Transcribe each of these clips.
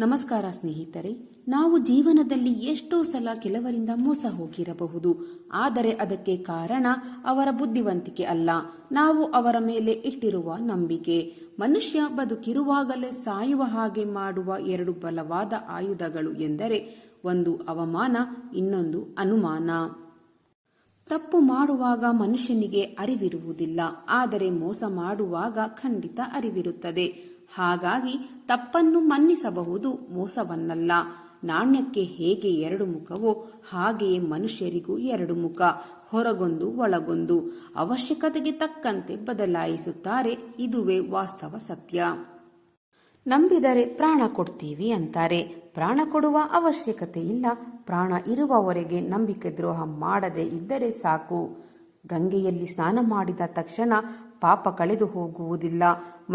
ನಮಸ್ಕಾರ ಸ್ನೇಹಿತರೆ. ನಾವು ಜೀವನದಲ್ಲಿ ಎಷ್ಟೋ ಸಲ ಕೆಲವರಿಂದ ಮೋಸ ಹೋಗಿರಬಹುದು. ಆದರೆ ಅದಕ್ಕೆ ಕಾರಣ ಅವರ ಬುದ್ಧಿವಂತಿಕೆ ಅಲ್ಲ, ನಾವು ಅವರ ಮೇಲೆ ಇಟ್ಟಿರುವ ನಂಬಿಕೆ. ಮನುಷ್ಯ ಬದುಕಿರುವಾಗಲೇ ಸಾಯುವ ಹಾಗೆ ಮಾಡುವ ಎರಡು ಬಲವಾದ ಆಯುಧಗಳು ಎಂದರೆ ಒಂದು ಅವಮಾನ, ಇನ್ನೊಂದು ಅನುಮಾನ. ತಪ್ಪು ಮಾಡುವಾಗ ಮನುಷ್ಯನಿಗೆ ಅರಿವಿರುವುದಿಲ್ಲ, ಆದರೆ ಮೋಸ ಮಾಡುವಾಗ ಖಂಡಿತ ಅರಿವಿರುತ್ತದೆ. ಹಾಗಾಗಿ ತಪ್ಪನ್ನು ಮನ್ನಿಸಬಹುದು, ಮೋಸವನ್ನಲ್ಲ. ನಾಣ್ಯಕ್ಕೆ ಹೇಗೆ ಎರಡು ಮುಖವೋ ಹಾಗೆಯೇ ಮನುಷ್ಯರಿಗೂ ಎರಡು ಮುಖ, ಹೊರಗೊಂದು ಒಳಗೊಂದು. ಅವಶ್ಯಕತೆಗೆ ತಕ್ಕಂತೆ ಬದಲಾಯಿಸುತ್ತಾರೆ. ಇದುವೇ ವಾಸ್ತವ ಸತ್ಯ. ನಂಬಿದರೆ ಪ್ರಾಣ ಕೊಡ್ತೀವಿ ಅಂತಾರೆ. ಪ್ರಾಣ ಕೊಡುವ ಅವಶ್ಯಕತೆ ಇಲ್ಲ. ಪ್ರಾಣ ಇರುವವರೆಗೆ ನಂಬಿಕೆ ದ್ರೋಹ ಮಾಡದೇ ಇದ್ದರೆ ಸಾಕು. ಗಂಗೆಯಲ್ಲಿ ಸ್ನಾನ ಮಾಡಿದ ತಕ್ಷಣ ಪಾಪ ಕಳೆದು ಹೋಗುವುದಿಲ್ಲ.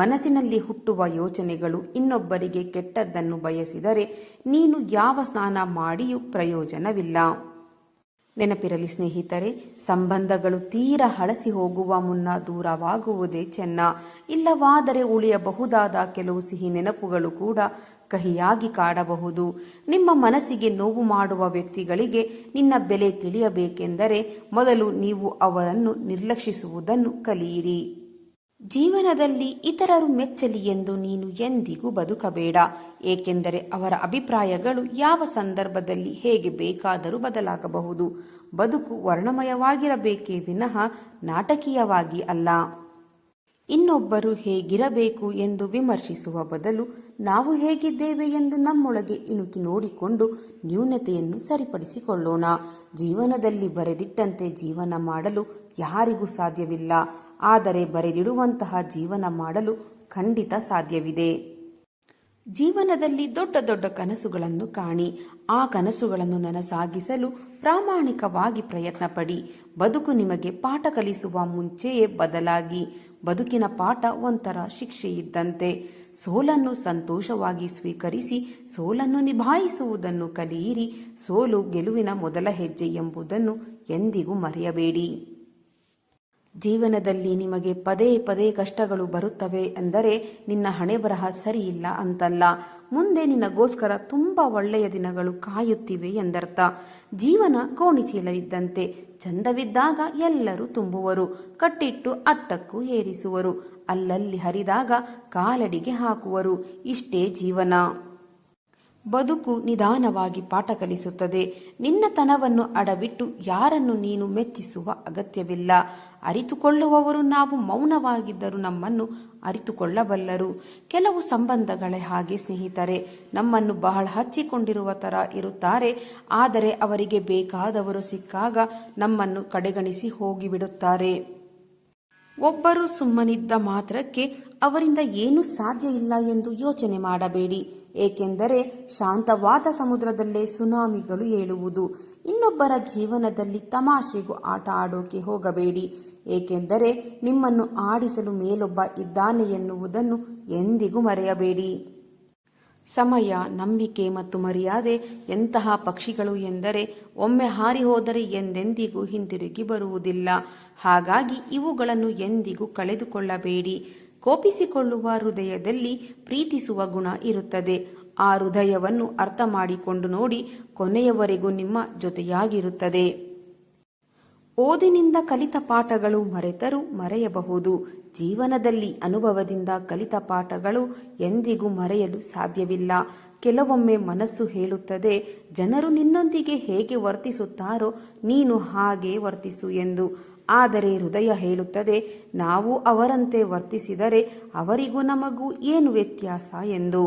ಮನಸ್ಸಿನಲ್ಲಿ ಹುಟ್ಟುವ ಯೋಚನೆಗಳು ಇನ್ನೊಬ್ಬರಿಗೆ ಕೆಟ್ಟದ್ದನ್ನು ಬಯಸಿದರೆ ನೀನು ಯಾವ ಸ್ನಾನ ಮಾಡಿಯೂ ಪ್ರಯೋಜನವಿಲ್ಲ. ನೆನಪಿರಲಿ ಸ್ನೇಹಿತರೆ, ಸಂಬಂಧಗಳು ತೀರಾ ಹಳಸಿ ಹೋಗುವ ಮುನ್ನ ದೂರವಾಗುವುದೇ ಚೆನ್ನ. ಇಲ್ಲವಾದರೆ ಉಳಿಯಬಹುದಾದ ಕೆಲವು ಸಿಹಿ ನೆನಪುಗಳು ಕೂಡ ಕಹಿಯಾಗಿ ಕಾಡಬಹುದು. ನಿಮ್ಮ ಮನಸ್ಸಿಗೆ ನೋವು ಮಾಡುವ ವ್ಯಕ್ತಿಗಳಿಗೆ ನಿನ್ನ ಬೆಲೆ ತಿಳಿಯಬೇಕೆಂದರೆ ಮೊದಲು ನೀವು ಅವರನ್ನು ನಿರ್ಲಕ್ಷಿಸುವುದನ್ನು ಕಲಿಯಿರಿ. ಜೀವನದಲ್ಲಿ ಇತರರು ಮೆಚ್ಚಲಿ ಎಂದು ನೀನು ಎಂದಿಗೂ ಬದುಕಬೇಡ. ಏಕೆಂದರೆ ಅವರ ಅಭಿಪ್ರಾಯಗಳು ಯಾವ ಸಂದರ್ಭದಲ್ಲಿ ಹೇಗೆ ಬೇಕಾದರೂ ಬದಲಾಗಬಹುದು. ಬದುಕು ವರ್ಣಮಯವಾಗಿರಬೇಕೇ ವಿನಃ ನಾಟಕೀಯವಾಗಿ ಅಲ್ಲ. ಇನ್ನೊಬ್ಬರು ಹೇಗಿರಬೇಕು ಎಂದು ವಿಮರ್ಶಿಸುವ ಬದಲು ನಾವು ಹೇಗಿದ್ದೇವೆ ಎಂದು ನಮ್ಮೊಳಗೆ ಇಣುಕಿ ನೋಡಿಕೊಂಡು ನ್ಯೂನತೆಯನ್ನು ಸರಿಪಡಿಸಿಕೊಳ್ಳೋಣ. ಜೀವನದಲ್ಲಿ ಬರೆದಿಟ್ಟಂತೆ ಜೀವನ ಮಾಡಲು ಯಾರಿಗೂ ಸಾಧ್ಯವಿಲ್ಲ, ಆದರೆ ಬರೆದಿಡುವಂತಹ ಜೀವನ ಮಾಡಲು ಖಂಡಿತ ಸಾಧ್ಯವಿದೆ. ಜೀವನದಲ್ಲಿ ದೊಡ್ಡ ದೊಡ್ಡ ಕನಸುಗಳನ್ನು ಕಾಣಿ. ಆ ಕನಸುಗಳನ್ನು ನನಸಾಗಿಸಲು ಪ್ರಾಮಾಣಿಕವಾಗಿ ಪ್ರಯತ್ನ ಪಡಿ. ಬದುಕು ನಿಮಗೆ ಪಾಠ ಕಲಿಸುವ ಮುಂಚೆಯೇ ಬದಲಾಗಿ. ಬದುಕಿನ ಪಾಠ ಒಂಥರ ಶಿಕ್ಷೆ ಇದ್ದಂತೆ. ಸೋಲನ್ನು ಸಂತೋಷವಾಗಿ ಸ್ವೀಕರಿಸಿ ಸೋಲನ್ನು ನಿಭಾಯಿಸುವುದನ್ನು ಕಲಿಯಿರಿ. ಸೋಲು ಗೆಲುವಿನ ಮೊದಲ ಹೆಜ್ಜೆ ಎಂಬುದನ್ನು ಎಂದಿಗೂ ಮರೆಯಬೇಡಿ. ಜೀವನದಲ್ಲಿ ನಿಮಗೆ ಪದೇ ಪದೇ ಕಷ್ಟಗಳು ಬರುತ್ತವೆ ಎಂದರೆ ನಿನ್ನ ಹಣೆಬರಹ ಸರಿಯಿಲ್ಲ ಅಂತಲ್ಲ. ಮುಂದೆ ನಿನಗೋಸ್ಕರ ತುಂಬ ಒಳ್ಳೆಯ ದಿನಗಳು ಕಾಯುತ್ತಿವೆ ಎಂದರ್ಥ. ಜೀವನ ಗೋಣಿಚೀಲವಿದ್ದಂತೆ. ಚಂದವಿದ್ದಾಗ ಎಲ್ಲರೂ ತುಂಬುವರು, ಕಟ್ಟಿಟ್ಟು ಅಟ್ಟಕ್ಕೂ ಏರಿಸುವರು, ಅಲ್ಲಲ್ಲಿ ಹರಿದಾಗ ಕಾಲಡಿಗೆ ಹಾಕುವರು. ಇಷ್ಟೇ ಜೀವನ. ಬದುಕು ನಿಧಾನವಾಗಿ ಪಾಠ ಕಲಿಸುತ್ತದೆ. ನಿನ್ನತನವನ್ನು ಅಡವಿಟ್ಟು ಯಾರನ್ನು ನೀನು ಮೆಚ್ಚಿಸುವ ಅಗತ್ಯವಿಲ್ಲ. ಅರಿತುಕೊಳ್ಳುವವರು ನಾವು ಮೌನವಾಗಿದ್ದರೂ ನಮ್ಮನ್ನು ಅರಿತುಕೊಳ್ಳಬಲ್ಲರು. ಕೆಲವು ಸಂಬಂಧಗಳೇ ಹಾಗೆ ಸ್ನೇಹಿತರೆ. ನಮ್ಮನ್ನು ಬಹಳ ಹಚ್ಚಿಕೊಂಡಿರುವ ಥರ ಇರುತ್ತಾರೆ, ಆದರೆ ಅವರಿಗೆ ಬೇಕಾದವರು ಸಿಕ್ಕಾಗ ನಮ್ಮನ್ನು ಕಡೆಗಣಿಸಿ ಹೋಗಿಬಿಡುತ್ತಾರೆ. ಒಬ್ಬರು ಸುಮ್ಮನಿದ್ದ ಮಾತ್ರಕ್ಕೆ ಅವರಿಂದ ಏನೂ ಸಾಧ್ಯ ಇಲ್ಲ ಎಂದು ಯೋಚನೆ ಮಾಡಬೇಡಿ. ಏಕೆಂದರೆ ಶಾಂತವಾದ ಸಮುದ್ರದಲ್ಲೇ ಸುನಾಮಿಗಳು ಏಳುವುದು. ಇನ್ನೊಬ್ಬರ ಜೀವನದಲ್ಲಿ ತಮಾಷೆಗೂ ಆಟ ಆಡೋಕೆ ಹೋಗಬೇಡಿ. ಏಕೆಂದರೆ ನಿಮ್ಮನ್ನು ಆಡಿಸಲು ಮೇಲೊಬ್ಬ ಇದ್ದಾನೆ ಎನ್ನುವುದನ್ನು ಎಂದಿಗೂ ಮರೆಯಬೇಡಿ. ಸಮಯ, ನಂಬಿಕೆ ಮತ್ತು ಮರ್ಯಾದೆ ಎಂತಹ ಪಕ್ಷಿಗಳು ಎಂದರೆ ಒಮ್ಮೆ ಹಾರಿ ಹೋದರೆ ಎಂದೆಂದಿಗೂ ಹಿಂತಿರುಗಿ ಬರುವುದಿಲ್ಲ. ಹಾಗಾಗಿ ಇವುಗಳನ್ನು ಎಂದಿಗೂ ಕಳೆದುಕೊಳ್ಳಬೇಡಿ. ಕೋಪಿಸಿಕೊಳ್ಳುವ ಹೃದಯದಲ್ಲಿ ಪ್ರೀತಿಸುವ ಗುಣ ಇರುತ್ತದೆ. ಆ ಹೃದಯವನ್ನು ಅರ್ಥ ಮಾಡಿಕೊಂಡು ನೋಡಿ. ಕೊನೆಯವರೆಗೂ ನಿಮ್ಮ ಜೊತೆಯಾಗಿರುತ್ತದೆ. ಓದಿನಿಂದ ಕಲಿತ ಪಾಠಗಳು ಮರೆತರೂ ಮರೆಯಬಹುದು. ಜೀವನದಲ್ಲಿ ಅನುಭವದಿಂದ ಕಲಿತ ಪಾಠಗಳು ಎಂದಿಗೂ ಮರೆಯಲು ಸಾಧ್ಯವಿಲ್ಲ. ಕೆಲವೊಮ್ಮೆ ಮನಸ್ಸು ಹೇಳುತ್ತದೆ, ಜನರು ನಿನ್ನೊಂದಿಗೆ ಹೇಗೆ ವರ್ತಿಸುತ್ತಾರೋ ನೀನು ಹಾಗೆ ವರ್ತಿಸು ಎಂದು. ಆದರೆ ಹೃದಯ ಹೇಳುತ್ತದೆ, ನಾವು ಅವರಂತೆ ವರ್ತಿಸಿದರೆ ಅವರಿಗೂ ನಮಗೂ ಏನು ವ್ಯತ್ಯಾಸ ಎಂದು.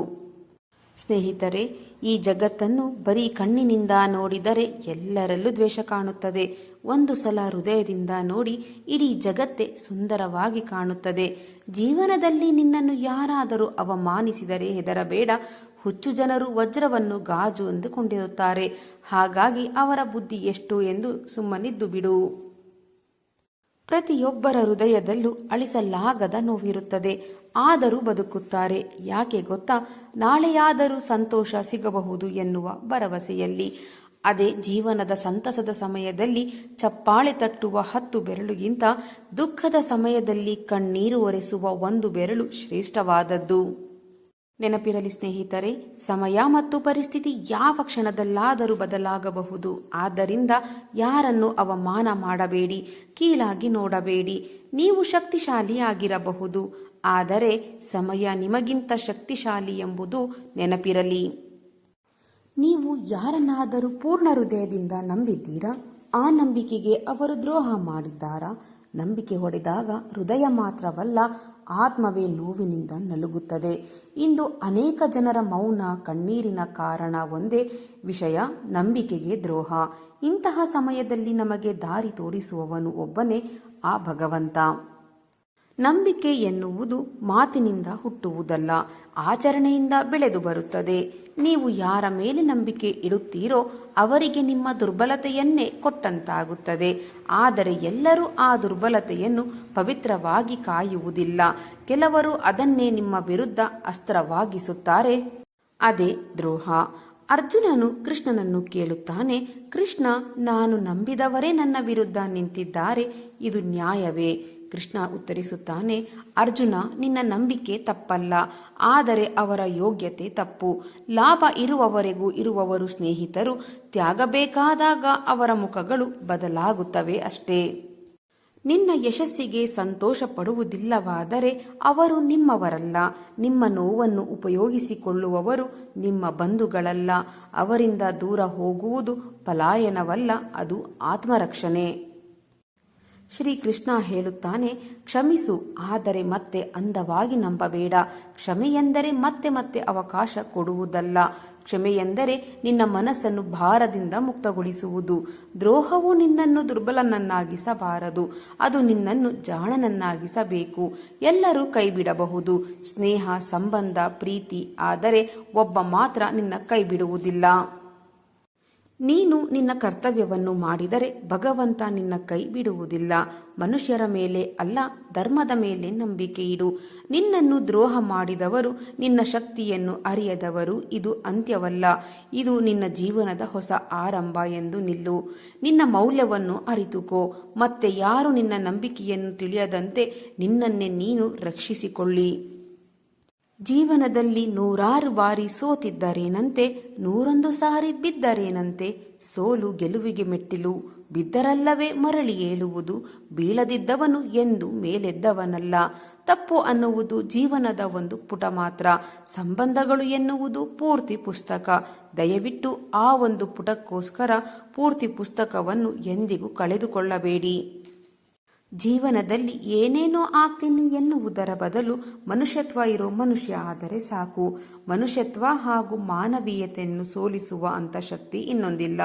ಸ್ನೇಹಿತರೆ, ಈ ಜಗತ್ತನ್ನು ಬರೀ ಕಣ್ಣಿನಿಂದ ನೋಡಿದರೆ ಎಲ್ಲರಲ್ಲೂ ದ್ವೇಷ ಕಾಣುತ್ತದೆ. ಒಂದು ಸಲ ಹೃದಯದಿಂದ ನೋಡಿ, ಇಡೀ ಜಗತ್ತೇ ಸುಂದರವಾಗಿ ಕಾಣುತ್ತದೆ. ಜೀವನದಲ್ಲಿ ನಿನ್ನನ್ನು ಯಾರಾದರೂ ಅವಮಾನಿಸಿದರೆ ಹೆದರಬೇಡ. ಹುಚ್ಚು ಜನರು ವಜ್ರವನ್ನು ಗಾಜು ಎಂದುಕೊಂಡಿರುತ್ತಾರೆ. ಹಾಗಾಗಿ ಅವರ ಬುದ್ಧಿ ಎಷ್ಟು ಎಂದು ಸುಮ್ಮನಿದ್ದು ಬಿಡು. ಪ್ರತಿಯೊಬ್ಬರ ಹೃದಯದಲ್ಲೂ ಅಳಿಸಲಾಗದ ನೋವಿರುತ್ತದೆ, ಆದರೂ ಬದುಕುತ್ತಾರೆ. ಯಾಕೆ ಗೊತ್ತಾ? ನಾಳೆಯಾದರೂ ಸಂತೋಷ ಸಿಗಬಹುದು ಎನ್ನುವ ಭರವಸೆಯಲ್ಲಿ. ಅದೇ ಜೀವನದ ಸಂತಸದ ಸಮಯದಲ್ಲಿ ಚಪ್ಪಾಳೆ ತಟ್ಟುವ 10 ಬೆರಳುಗಿಂತ ದುಃಖದ ಸಮಯದಲ್ಲಿ ಕಣ್ಣೀರು ಒರೆಸುವ 1 ಬೆರಳು ಶ್ರೇಷ್ಠವಾದದ್ದು. ನೆನಪಿರಲಿ ಸ್ನೇಹಿತರೆ, ಸಮಯ ಮತ್ತು ಪರಿಸ್ಥಿತಿ ಯಾವ ಕ್ಷಣದಲ್ಲಾದರೂ ಬದಲಾಗಬಹುದು. ಆದ್ದರಿಂದ ಯಾರನ್ನು ಅವಮಾನ ಮಾಡಬೇಡಿ, ಕೀಳಾಗಿ ನೋಡಬೇಡಿ. ನೀವು ಶಕ್ತಿಶಾಲಿಯಾಗಿರಬಹುದು, ಆದರೆ ಸಮಯ ನಿಮಗಿಂತ ಶಕ್ತಿಶಾಲಿ ಎಂಬುದು ನೆನಪಿರಲಿ. ನೀವು ಯಾರನ್ನಾದರೂ ಪೂರ್ಣ ಹೃದಯದಿಂದ ನಂಬಿದ್ದೀರಾ? ಆ ನಂಬಿಕೆಗೆ ಅವರು ದ್ರೋಹ ಮಾಡಿದ್ದಾರಾ? ನಂಬಿಕೆ ಹೊಡೆದಾಗ ಹೃದಯ ಮಾತ್ರವಲ್ಲ, ಆತ್ಮವೇ ನೋವಿನಿಂದ ನಲುಗುತ್ತದೆ. ಇಂದು ಅನೇಕ ಜನರ ಮೌನ, ಕಣ್ಣೀರಿನ ಕಾರಣ ಒಂದೇ ವಿಷಯ: ನಂಬಿಕೆಗೆ ದ್ರೋಹ. ಇಂತಹ ಸಮಯದಲ್ಲಿ ನಮಗೆ ದಾರಿ ತೋರಿಸುವವನು ಒಬ್ಬನೇ, ಆ ಭಗವಂತ. ನಂಬಿಕೆ ಎನ್ನುವುದು ಮಾತಿನಿಂದ ಹುಟ್ಟುವುದಲ್ಲ, ಆಚರಣೆಯಿಂದ ಬೆಳೆದು ಬರುತ್ತದೆ. ನೀವು ಯಾರ ಮೇಲೆ ನಂಬಿಕೆ ಇಡುತ್ತೀರೋ ಅವರಿಗೆ ನಿಮ್ಮ ದುರ್ಬಲತೆಯನ್ನೇ ಕೊಟ್ಟಂತಾಗುತ್ತದೆ. ಆದರೆ ಎಲ್ಲರೂ ಆ ದುರ್ಬಲತೆಯನ್ನು ಪವಿತ್ರವಾಗಿ ಕಾಯುವುದಿಲ್ಲ. ಕೆಲವರು ಅದನ್ನೇ ನಿಮ್ಮ ವಿರುದ್ಧ ಅಸ್ತ್ರವಾಗಿಸುತ್ತಾರೆ. ಅದೇ ದ್ರೋಹ. ಅರ್ಜುನನು ಕೃಷ್ಣನನ್ನು ಕೇಳುತ್ತಾನೆ, ಕೃಷ್ಣ, ನಾನು ನಂಬಿದವರೇ ನನ್ನ ವಿರುದ್ಧ ನಿಂತಿದ್ದಾರೆ, ಇದು ನ್ಯಾಯವೇ? ಕೃಷ್ಣ ಉತ್ತರಿಸುತ್ತಾನೆ, ಅರ್ಜುನ, ನಿನ್ನ ನಂಬಿಕೆ ತಪ್ಪಲ್ಲ, ಆದರೆ ಅವರ ಯೋಗ್ಯತೆ ತಪ್ಪು. ಲಾಭ ಇರುವವರೆಗೂ ಇರುವವರು ಸ್ನೇಹಿತರು, ತ್ಯಾಗ ಬೇಕಾದಾಗ ಅವರ ಮುಖಗಳು ಬದಲಾಗುತ್ತವೆ ಅಷ್ಟೇ. ನಿನ್ನ ಯಶಸ್ಸಿಗೆ ಸಂತೋಷ ಪಡುವುದಿಲ್ಲವಾದರೆ ಅವರು ನಿಮ್ಮವರಲ್ಲ. ನಿಮ್ಮ ನೋವನ್ನು ಉಪಯೋಗಿಸಿಕೊಳ್ಳುವವರು ನಿಮ್ಮ ಬಂಧುಗಳಲ್ಲ. ಅವರಿಂದ ದೂರ ಹೋಗುವುದು ಪಲಾಯನವಲ್ಲ, ಅದು ಆತ್ಮರಕ್ಷಣೆ. ಶ್ರೀಕೃಷ್ಣ ಹೇಳುತ್ತಾನೆ, ಕ್ಷಮಿಸು, ಆದರೆ ಮತ್ತೆ ಅಂದವಾಗಿ ನಂಬಬೇಡ. ಕ್ಷಮೆಯೆಂದರೆ ಮತ್ತೆ ಮತ್ತೆ ಅವಕಾಶ ಕೊಡುವುದಲ್ಲ. ಕ್ಷಮೆಯೆಂದರೆ ನಿನ್ನ ಮನಸ್ಸನ್ನು ಭಾರದಿಂದ ಮುಕ್ತಗೊಳಿಸುವುದು. ದ್ರೋಹವು ನಿನ್ನನ್ನು ದುರ್ಬಲನನ್ನಾಗಿಸಬಾರದು, ಅದು ನಿನ್ನನ್ನು ಜಾಣನನ್ನಾಗಿಸಬೇಕು. ಎಲ್ಲರೂ ಕೈಬಿಡಬಹುದು, ಸ್ನೇಹ, ಸಂಬಂಧ, ಪ್ರೀತಿ, ಆದರೆ ಒಬ್ಬ ಮಾತ್ರ ನಿನ್ನ ಕೈಬಿಡುವುದಿಲ್ಲ. ನೀನು ನಿನ್ನ ಕರ್ತವ್ಯವನ್ನು ಮಾಡಿದರೆ ಭಗವಂತ ನಿನ್ನ ಕೈ ಬಿಡುವುದಿಲ್ಲ. ಮನುಷ್ಯರ ಮೇಲೆ ಅಲ್ಲ, ಧರ್ಮದ ಮೇಲೆ ನಂಬಿಕೆ ಇಡು. ನಿನ್ನನ್ನು ದ್ರೋಹ ಮಾಡಿದವರು ನಿನ್ನ ಶಕ್ತಿಯನ್ನು ಅರಿಯದವರು. ಇದು ಅಂತ್ಯವಲ್ಲ, ಇದು ನಿನ್ನ ಜೀವನದ ಹೊಸ ಆರಂಭ ಎಂದು ನಿಲ್ಲು. ನಿನ್ನ ಮೌಲ್ಯವನ್ನು ಅರಿತುಕೋ. ಮತ್ತೆ ಯಾರು ನಿನ್ನ ನಂಬಿಕೆಯನ್ನು ತಿಳಿಯದಂತೆ ನಿನ್ನನ್ನೇ ನೀನು ರಕ್ಷಿಸಿಕೊಳ್ಳಿ. ಜೀವನದಲ್ಲಿ 100 ಬಾರಿ ಸೋತಿದ್ದರೇನಂತೆ, 101 ಸಾರಿ ಬಿದ್ದರೇನಂತೆ. ಸೋಲು ಗೆಲುವಿಗೆ ಮೆಟ್ಟಿಲು, ಬಿದ್ದರಲ್ಲವೇ ಮರಳಿ ಏಳುವುದು. ಬೀಳದಿದ್ದವನು ಎಂದು ಮೇಲೆದ್ದವನಲ್ಲ. ತಪ್ಪು ಅನ್ನುವುದು ಜೀವನದ ಒಂದು ಪುಟ ಮಾತ್ರ, ಸಂಬಂಧಗಳು ಎನ್ನುವುದು ಪೂರ್ತಿ ಪುಸ್ತಕ. ದಯವಿಟ್ಟು ಆ ಒಂದು ಪುಟಕ್ಕೋಸ್ಕರ ಪೂರ್ತಿ ಪುಸ್ತಕವನ್ನು ಎಂದಿಗೂ ಕಳೆದುಕೊಳ್ಳಬೇಡಿ. ಜೀವನದಲ್ಲಿ ಏನೇನೋ ಆಗ್ತೀನಿ ಎನ್ನುವುದರ ಬದಲು ಮನುಷ್ಯತ್ವ ಇರೋ ಮನುಷ್ಯ ಆದರೆ ಸಾಕು. ಮನುಷ್ಯತ್ವ ಹಾಗೂ ಮಾನವೀಯತೆಯನ್ನು ಸೋಲಿಸುವ ಅಂತ ಶಕ್ತಿ ಇನ್ನೊಂದಿಲ್ಲ.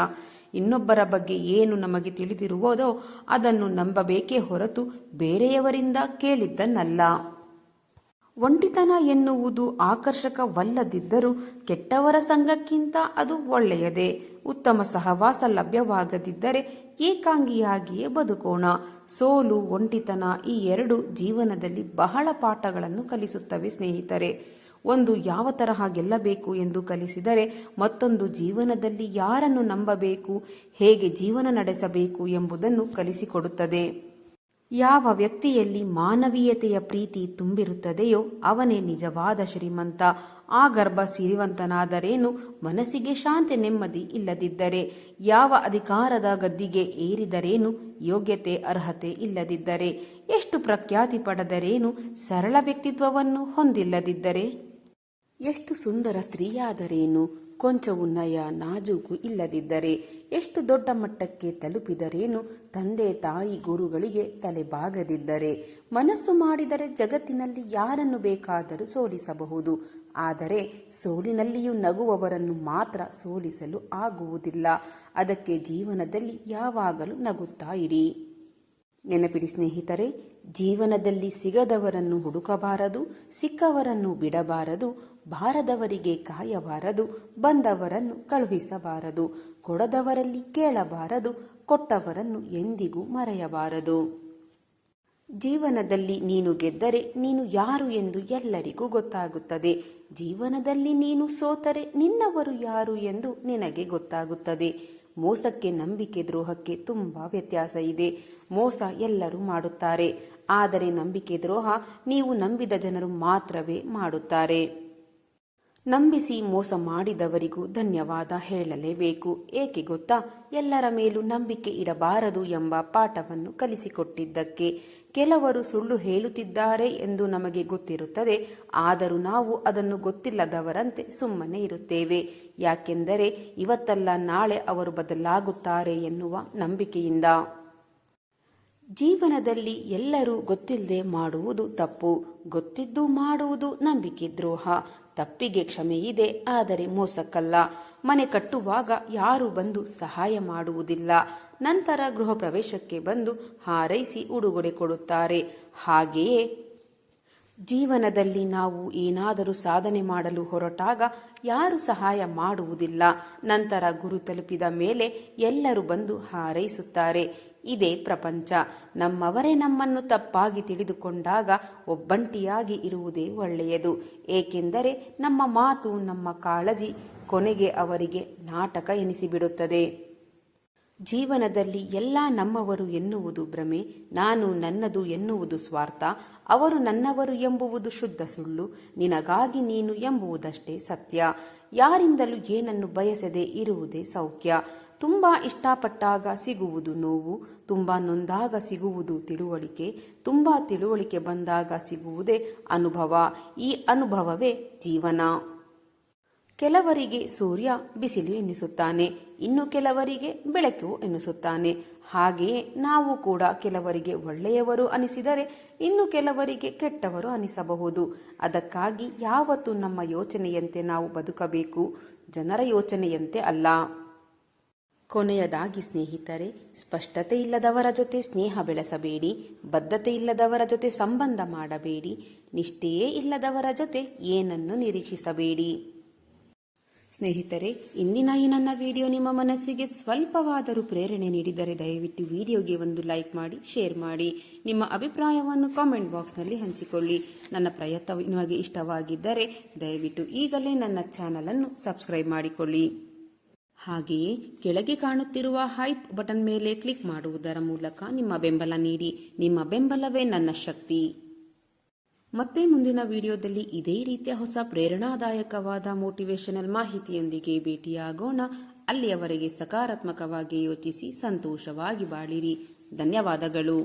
ಇನ್ನೊಬ್ಬರ ಬಗ್ಗೆ ಏನು ನಮಗೆ ತಿಳಿದಿರುವುದೋ ಅದನ್ನು ನಂಬಬೇಕೇ ಹೊರತು ಬೇರೆಯವರಿಂದ ಕೇಳಿದ್ದನ್ನಲ್ಲ. ಒಂಟಿತನ ಎನ್ನುವುದು ಆಕರ್ಷಕವಲ್ಲದಿದ್ದರೂ ಕೆಟ್ಟವರ ಸಂಘಕ್ಕಿಂತ ಅದು ಒಳ್ಳೆಯದೇ. ಉತ್ತಮ ಸಹವಾಸ ಲಭ್ಯವಾಗದಿದ್ದರೆ ಏಕಾಂಗಿಯಾಗಿಯೇ ಬದುಕೋಣ. ಸೋಲು, ಒಂಟಿತನ ಈ ಎರಡು ಜೀವನದಲ್ಲಿ ಬಹಳ ಪಾಠಗಳನ್ನು ಕಲಿಸುತ್ತವೆ ಸ್ನೇಹಿತರೆ. ಒಂದು ಯಾವ ತರಹ ಗೆಲ್ಲಬೇಕು ಎಂದು ಕಲಿಸಿದರೆ ಮತ್ತೊಂದು ಜೀವನದಲ್ಲಿ ಯಾರನ್ನು ನಂಬಬೇಕು, ಹೇಗೆ ಜೀವನ ನಡೆಸಬೇಕು ಎಂಬುದನ್ನು ಕಲಿಸಿಕೊಡುತ್ತದೆ. ಯಾವ ವ್ಯಕ್ತಿಯಲ್ಲಿ ಮಾನವೀಯತೆಯ ಪ್ರೀತಿ ತುಂಬಿರುತ್ತದೆಯೋ ಅವನೇ ನಿಜವಾದ ಶ್ರೀಮಂತ. ಆ ಗರ್ಭ ಸಿರಿವಂತನಾದರೇನು, ಮನಸ್ಸಿಗೆ ಶಾಂತಿ ನೆಮ್ಮದಿ ಇಲ್ಲದಿದ್ದರೆ? ಯಾವ ಅಧಿಕಾರದ ಗದ್ದಿಗೆ ಏರಿದರೇನು, ಯೋಗ್ಯತೆ ಅರ್ಹತೆ ಇಲ್ಲದಿದ್ದರೆ? ಎಷ್ಟು ಪ್ರಖ್ಯಾತಿ ಪಡೆದರೇನು, ಸರಳ ವ್ಯಕ್ತಿತ್ವವನ್ನು ಹೊಂದಿಲ್ಲದಿದ್ದರೆ? ಎಷ್ಟು ಸುಂದರ ಸ್ತ್ರೀಯಾದರೇನು, ಕೊಂಚವು ನಯ ನಾಜೂಕು ಇಲ್ಲದಿದ್ದರೆ? ಎಷ್ಟು ದೊಡ್ಡ ಮಟ್ಟಕ್ಕೆ ತಲುಪಿದರೇನು, ತಂದೆ ತಾಯಿ ಗುರುಗಳಿಗೆ ತಲೆಬಾಗದಿದ್ದರೆ? ಮನಸ್ಸು ಮಾಡಿದರೆ ಜಗತ್ತಿನಲ್ಲಿ ಯಾರನ್ನು ಬೇಕಾದರೂ ಸೋಲಿಸಬಹುದು, ಆದರೆ ಸೋಲಿನಲ್ಲಿಯೂ ನಗುವವರನ್ನು ಮಾತ್ರ ಸೋಲಿಸಲು ಆಗುವುದಿಲ್ಲ. ಅದಕ್ಕೆ ಜೀವನದಲ್ಲಿ ಯಾವಾಗಲೂ ನಗುತ್ತಾ ಇರಿ. ನೆನಪಿಡಿ ಸ್ನೇಹಿತರೆ, ಜೀವನದಲ್ಲಿ ಸಿಗದವರನ್ನು ಹುಡುಕಬಾರದು, ಸಿಕ್ಕವರನ್ನು ಬಿಡಬಾರದು, ಬಾರದವರಿಗೆ ಕಾಯಬಾರದು, ಬಂದವರನ್ನು ಕಳುಹಿಸಬಾರದು, ಕೊಡದವರಲ್ಲಿ ಕೇಳಬಾರದು, ಕೊಟ್ಟವರನ್ನು ಎಂದಿಗೂ ಮರೆಯಬಾರದು. ಜೀವನದಲ್ಲಿ ನೀನು ಗೆದ್ದರೆ ನೀನು ಯಾರು ಎಂದು ಎಲ್ಲರಿಗೂ ಗೊತ್ತಾಗುತ್ತದೆ. ಜೀವನದಲ್ಲಿ ನೀನು ಸೋತರೆ ನಿನ್ನವರು ಯಾರು ಎಂದು ನಿನಗೆ ಗೊತ್ತಾಗುತ್ತದೆ. ಮೋಸಕ್ಕೆ ನಂಬಿಕೆ ದ್ರೋಹಕ್ಕೆ ತುಂಬಾ ವ್ಯತ್ಯಾಸ ಇದೆ. ಮೋಸ ಎಲ್ಲರೂ ಮಾಡುತ್ತಾರೆ, ಆದರೆ ನಂಬಿಕೆ ದ್ರೋಹ ನೀವು ನಂಬಿದ ಜನರು ಮಾತ್ರವೇ ಮಾಡುತ್ತಾರೆ. ನಂಬಿಸಿ ಮೋಸ ಮಾಡಿದವರಿಗೂ ಧನ್ಯವಾದ ಹೇಳಲೇಬೇಕು. ಏಕೆ ಗೊತ್ತಾ? ಎಲ್ಲರ ಮೇಲೂ ನಂಬಿಕೆ ಇಡಬಾರದು ಎಂಬ ಪಾಠವನ್ನು ಕಲಿಸಿಕೊಟ್ಟಿದ್ದಕ್ಕೆ. ಕೆಲವರು ಸುಳ್ಳು ಹೇಳುತ್ತಿದ್ದಾರೆ ಎಂದು ನಮಗೆ ಗೊತ್ತಿರುತ್ತದೆ, ಆದರೂ ನಾವು ಅದನ್ನು ಗೊತ್ತಿಲ್ಲದವರಂತೆ ಸುಮ್ಮನೆ ಇರುತ್ತೇವೆ. ಯಾಕೆಂದರೆ ಇವತ್ತಲ್ಲ ನಾಳೆ ಅವರು ಬದಲಾಗುತ್ತಾರೆ ಎನ್ನುವ ನಂಬಿಕೆಯಿಂದ. ಜೀವನದಲ್ಲಿ ಎಲ್ಲರೂ ಗೊತ್ತಿಲ್ಲದೆ ಮಾಡುವುದು ತಪ್ಪು, ಗೊತ್ತಿದ್ದು ಮಾಡುವುದು ನಂಬಿಕೆ ದ್ರೋಹ. ತಪ್ಪಿಗೆ ಕ್ಷಮೆ ಇದೆ, ಆದರೆ ಮೋಸಕ್ಕಲ್ಲ. ಮನೆ ಕಟ್ಟುವಾಗ ಯಾರು ಬಂದು ಸಹಾಯ ಮಾಡುವುದಿಲ್ಲ, ನಂತರ ಗೃಹ ಪ್ರವೇಶಕ್ಕೆ ಬಂದು ಹಾರೈಸಿ ಉಡುಗೊರೆ ಕೊಡುತ್ತಾರೆ. ಹಾಗೆಯೇ ಜೀವನದಲ್ಲಿ ನಾವು ಏನಾದರೂ ಸಾಧನೆ ಮಾಡಲು ಹೊರಟಾಗ ಯಾರು ಸಹಾಯ ಮಾಡುವುದಿಲ್ಲ, ನಂತರ ಗುರು ತಲುಪಿದ ಮೇಲೆ ಎಲ್ಲರೂ ಬಂದು ಹಾರೈಸುತ್ತಾರೆ. ಇದೇ ಪ್ರಪಂಚ. ನಮ್ಮವರೇ ನಮ್ಮನ್ನು ತಪ್ಪಾಗಿ ತಿಳಿದುಕೊಂಡಾಗ ಒಬ್ಬಂಟಿಯಾಗಿ ಇರುವುದೇ ಒಳ್ಳೆಯದು. ಏಕೆಂದರೆ ನಮ್ಮ ಮಾತು, ನಮ್ಮ ಕಾಳಜಿ ಕೊನೆಗೆ ಅವರಿಗೆ ನಾಟಕ ಎನಿಸಿಬಿಡುತ್ತದೆ. ಜೀವನದಲ್ಲಿ ಎಲ್ಲ ನಮ್ಮವರು ಎನ್ನುವುದು ಭ್ರಮೆ, ನಾನು ನನ್ನದು ಎನ್ನುವುದು ಸ್ವಾರ್ಥ, ಅವರು ನನ್ನವರು ಎಂಬುವುದು ಶುದ್ಧ ಸುಳ್ಳು, ನಿನಗಾಗಿ ನೀನು ಎಂಬುವುದಷ್ಟೇ ಸತ್ಯ. ಯಾರಿಂದಲೂ ಏನನ್ನು ಬಯಸದೆ ಇರುವುದೇ ಸೌಖ್ಯ. ತುಂಬ ಇಷ್ಟಪಟ್ಟಾಗ ಸಿಗುವುದು ನೋವು, ತುಂಬ ನೊಂದಾಗ ಸಿಗುವುದು ತಿಳುವಳಿಕೆ, ತುಂಬ ತಿಳುವಳಿಕೆ ಬಂದಾಗ ಸಿಗುವುದೇ ಅನುಭವ. ಈ ಅನುಭವವೇ ಜೀವನ. ಕೆಲವರಿಗೆ ಸೂರ್ಯ ಬಿಸಿಲು ಎನ್ನಿಸುತ್ತಾನೆ, ಇನ್ನು ಕೆಲವರಿಗೆ ಬೆಳಕು ಎನ್ನಿಸುತ್ತಾನೆ. ಹಾಗೆಯೇ ನಾವು ಕೂಡ ಕೆಲವರಿಗೆ ಒಳ್ಳೆಯವರು ಅನಿಸಿದರೆ ಇನ್ನು ಕೆಲವರಿಗೆ ಕೆಟ್ಟವರು ಅನಿಸಬಹುದು. ಅದಕ್ಕಾಗಿ ಯಾವತ್ತೂ ನಮ್ಮ ಯೋಚನೆಯಂತೆ ನಾವು ಬದುಕಬೇಕು, ಜನರ ಯೋಚನೆಯಂತೆ ಅಲ್ಲ. ಕೊನೆಯದಾಗಿ ಸ್ನೇಹಿತರೆ, ಸ್ಪಷ್ಟತೆ ಇಲ್ಲದವರ ಜೊತೆ ಸ್ನೇಹ ಬೆಳೆಸಬೇಡಿ, ಬದ್ಧತೆ ಇಲ್ಲದವರ ಜೊತೆ ಸಂಬಂಧ ಮಾಡಬೇಡಿ, ನಿಷ್ಠೆಯೇ ಇಲ್ಲದವರ ಜೊತೆ ಏನನ್ನು ನಿರೀಕ್ಷಿಸಬೇಡಿ. ಸ್ನೇಹಿತರೆ, ಇಂದಿನ ಈ ನನ್ನ ವಿಡಿಯೋ ನಿಮ್ಮ ಮನಸ್ಸಿಗೆ ಸ್ವಲ್ಪವಾದರೂ ಪ್ರೇರಣೆ ನೀಡಿದರೆ ದಯವಿಟ್ಟು ವಿಡಿಯೋಗೆ ಒಂದು ಲೈಕ್ ಮಾಡಿ, ಶೇರ್ ಮಾಡಿ. ನಿಮ್ಮ ಅಭಿಪ್ರಾಯವನ್ನು ಕಾಮೆಂಟ್ ಬಾಕ್ಸ್ನಲ್ಲಿ ಹಂಚಿಕೊಳ್ಳಿ. ನನ್ನ ಪ್ರಯತ್ನ ನಿಮಗೆ ಇಷ್ಟವಾಗಿದ್ದರೆ ದಯವಿಟ್ಟು ಈಗಲೇ ನನ್ನ ಚಾನಲನ್ನು ಸಬ್ಸ್ಕ್ರೈಬ್ ಮಾಡಿಕೊಳ್ಳಿ. ಹಾಗೆಯೇ ಕೆಳಗೆ ಕಾಣುತ್ತಿರುವ ಹೈಪ್ ಬಟನ್ ಮೇಲೆ ಕ್ಲಿಕ್ ಮಾಡುವುದರ ಮೂಲಕ ನಿಮ್ಮ ಬೆಂಬಲ ನೀಡಿ. ನಿಮ್ಮ ಬೆಂಬಲವೇ ನನ್ನ ಶಕ್ತಿ. ಮತ್ತೆ ಮುಂದಿನ ವಿಡಿಯೋದಲ್ಲಿ ಇದೇ ರೀತಿಯ ಹೊಸ ಪ್ರೇರಣಾದಾಯಕವಾದ ಮೋಟಿವೇಶನಲ್ ಮಾಹಿತಿಯೊಂದಿಗೆ ಭೇಟಿಯಾಗೋಣ. ಅಲ್ಲಿಯವರೆಗೆ ಸಕಾರಾತ್ಮಕವಾಗಿ ಯೋಚಿಸಿ ಸಂತೋಷವಾಗಿ ಬಾಳಿರಿ. ಧನ್ಯವಾದಗಳು.